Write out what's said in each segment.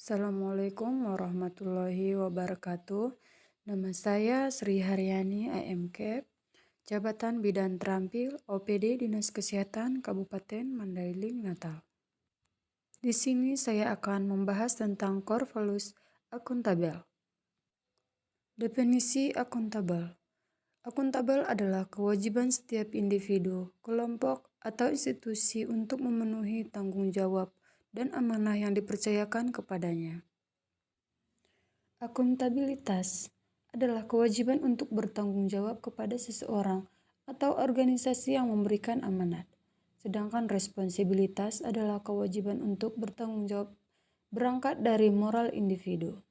Assalamualaikum warahmatullahi wabarakatuh. Nama saya Sri Haryani AMK, Jabatan Bidan Terampil OPD Dinas Kesehatan Kabupaten Mandailing, Natal. Di sini saya akan membahas tentang core values akuntabel. Definisi akuntabel. Akuntabel adalah kewajiban setiap individu, kelompok, atau institusi untuk memenuhi tanggung jawab dan amanah yang dipercayakan kepadanya. Akuntabilitas adalah kewajiban untuk bertanggung jawab kepada seseorang atau organisasi yang memberikan amanat. Sedangkan responsibilitas adalah kewajiban untuk bertanggung jawab berangkat dari moral individu.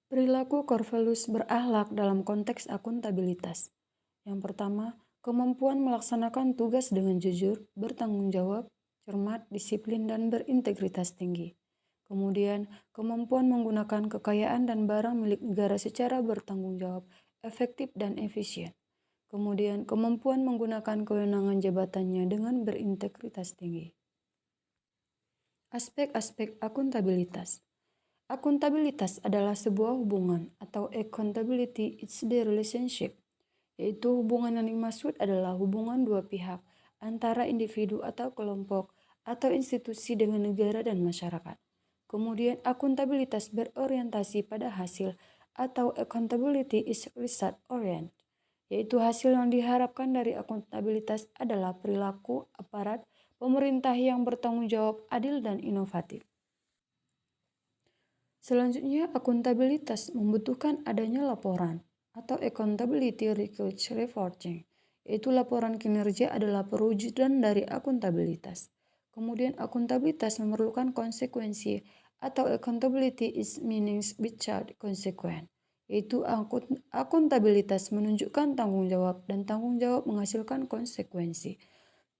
Perilaku core values berakhlak dalam konteks akuntabilitas. Yang pertama, kemampuan melaksanakan tugas dengan jujur, bertanggung jawab, cermat, disiplin, dan berintegritas tinggi. Kemudian, kemampuan menggunakan kekayaan dan barang milik negara secara bertanggung jawab, efektif, dan efisien. Kemudian, kemampuan menggunakan kewenangan jabatannya dengan berintegritas tinggi. Aspek-aspek akuntabilitas. Akuntabilitas adalah sebuah hubungan atau accountability is the relationship, yaitu hubungan yang dimaksud adalah hubungan dua pihak antara individu atau kelompok atau institusi dengan negara dan masyarakat. Kemudian akuntabilitas berorientasi pada hasil atau accountability is result oriented, yaitu hasil yang diharapkan dari akuntabilitas adalah perilaku aparat pemerintah yang bertanggung jawab, adil, dan inovatif. Selanjutnya, akuntabilitas membutuhkan adanya laporan atau accountability reporting, yaitu laporan kinerja adalah perwujudan dari akuntabilitas. Kemudian akuntabilitas memerlukan konsekuensi atau accountability is meanings without consequence, yaitu akuntabilitas menunjukkan tanggung jawab dan tanggung jawab menghasilkan konsekuensi.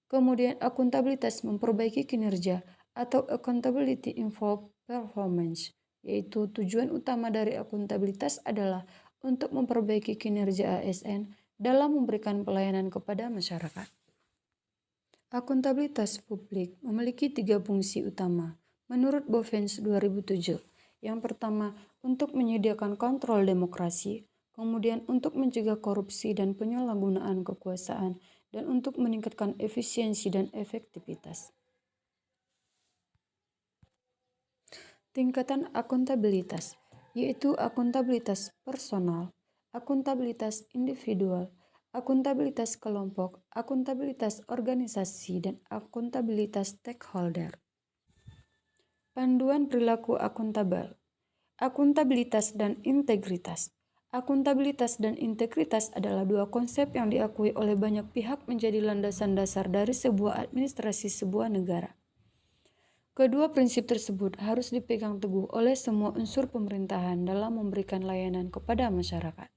Kemudian akuntabilitas memperbaiki kinerja atau accountability involve performance, yaitu tujuan utama dari akuntabilitas adalah untuk memperbaiki kinerja ASN dalam memberikan pelayanan kepada masyarakat. Akuntabilitas publik memiliki 3 fungsi utama menurut Bovens 2007. Yang pertama, untuk menyediakan kontrol demokrasi, kemudian untuk mencegah korupsi dan penyalahgunaan kekuasaan, dan untuk meningkatkan efisiensi dan efektivitas. Tingkatan akuntabilitas, yaitu akuntabilitas personal, akuntabilitas individual, akuntabilitas kelompok, akuntabilitas organisasi, dan akuntabilitas stakeholder. Panduan perilaku akuntabel. Akuntabilitas dan integritas. Akuntabilitas dan integritas adalah dua konsep yang diakui oleh banyak pihak menjadi landasan dasar dari sebuah administrasi sebuah negara. Kedua prinsip tersebut harus dipegang teguh oleh semua unsur pemerintahan dalam memberikan layanan kepada masyarakat.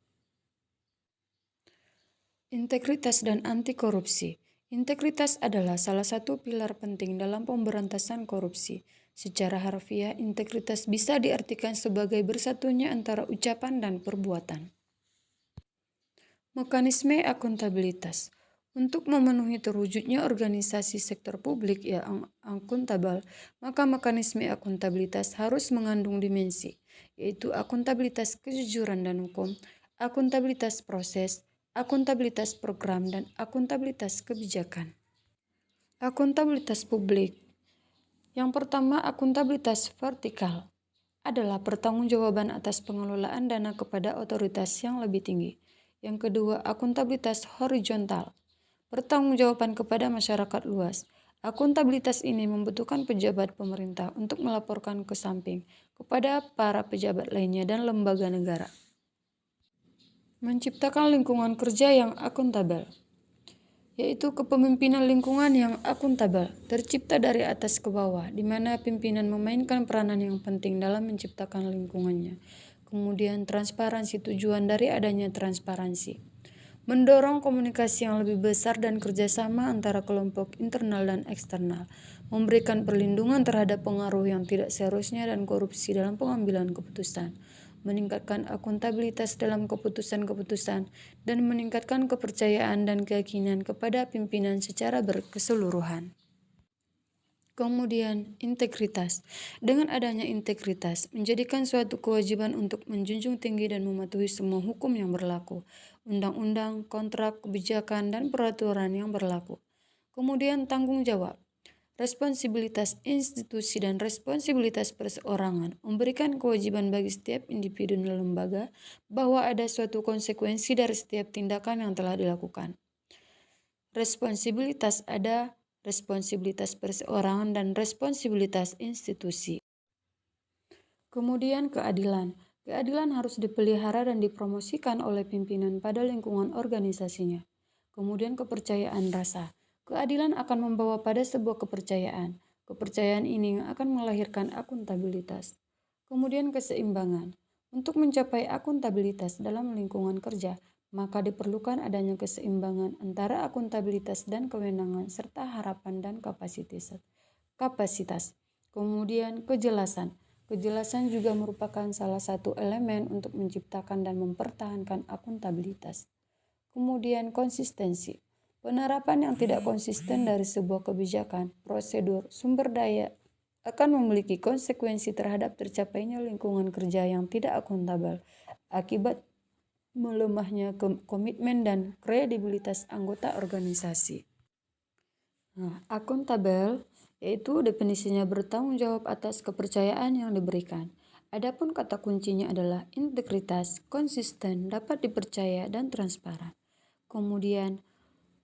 Integritas dan anti korupsi. Integritas adalah salah satu pilar penting dalam pemberantasan korupsi. Secara harfiah, integritas bisa diartikan sebagai bersatunya antara ucapan dan perbuatan. Mekanisme akuntabilitas. Untuk memenuhi terwujudnya organisasi sektor publik yang akuntabel, maka mekanisme akuntabilitas harus mengandung dimensi, yaitu akuntabilitas kejujuran dan hukum, akuntabilitas proses, akuntabilitas program, dan akuntabilitas kebijakan. Akuntabilitas publik. Yang pertama, akuntabilitas vertikal adalah pertanggungjawaban atas pengelolaan dana kepada otoritas yang lebih tinggi. Yang kedua, akuntabilitas horizontal, pertanggungjawaban kepada masyarakat luas. Akuntabilitas ini membutuhkan pejabat pemerintah untuk melaporkan ke samping kepada para pejabat lainnya dan lembaga negara. Menciptakan lingkungan kerja yang akuntabel, yaitu kepemimpinan lingkungan yang akuntabel, tercipta dari atas ke bawah, di mana pimpinan memainkan peranan yang penting dalam menciptakan lingkungannya. Kemudian transparansi, tujuan dari adanya transparansi. Mendorong komunikasi yang lebih besar dan kerjasama antara kelompok internal dan eksternal. Memberikan perlindungan terhadap pengaruh yang tidak seharusnya dan korupsi dalam pengambilan keputusan. Meningkatkan akuntabilitas dalam keputusan-keputusan, dan meningkatkan kepercayaan dan keyakinan kepada pimpinan secara berkeseluruhan. Kemudian, integritas. Dengan adanya integritas, menjadikan suatu kewajiban untuk menjunjung tinggi dan mematuhi semua hukum yang berlaku, undang-undang, kontrak, kebijakan, dan peraturan yang berlaku. Kemudian, tanggung jawab. Responsibilitas institusi dan responsibilitas perseorangan memberikan kewajiban bagi setiap individu dan lembaga bahwa ada suatu konsekuensi dari setiap tindakan yang telah dilakukan. Responsibilitas ada responsibilitas perseorangan dan responsibilitas institusi. Kemudian keadilan. Keadilan harus dipelihara dan dipromosikan oleh pimpinan pada lingkungan organisasinya. Kemudian kepercayaan rasa. Keadilan akan membawa pada sebuah kepercayaan. Kepercayaan ini akan melahirkan akuntabilitas. Kemudian keseimbangan. Untuk mencapai akuntabilitas dalam lingkungan kerja, maka diperlukan adanya keseimbangan antara akuntabilitas dan kewenangan serta harapan dan kapasitas. Kemudian kejelasan. Kejelasan juga merupakan salah satu elemen untuk menciptakan dan mempertahankan akuntabilitas. Kemudian konsistensi. Penerapan yang tidak konsisten dari sebuah kebijakan, prosedur, sumber daya akan memiliki konsekuensi terhadap tercapainya lingkungan kerja yang tidak akuntabel akibat melemahnya komitmen dan kredibilitas anggota organisasi. Akuntabel yaitu definisinya bertanggung jawab atas kepercayaan yang diberikan. Adapun kata kuncinya adalah integritas, konsisten, dapat dipercaya, dan transparan. Kemudian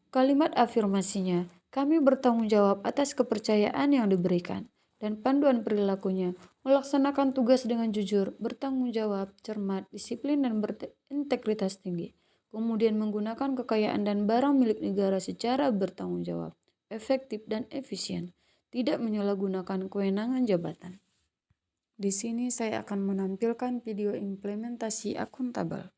kalimat afirmasinya, kami bertanggung jawab atas kepercayaan yang diberikan. Dan panduan perilakunya, melaksanakan tugas dengan jujur, bertanggung jawab, cermat, disiplin, dan berintegritas tinggi. Kemudian menggunakan kekayaan dan barang milik negara secara bertanggung jawab, efektif, dan efisien. Tidak menyalahgunakan kewenangan jabatan. Di sini saya akan menampilkan video implementasi akuntabel.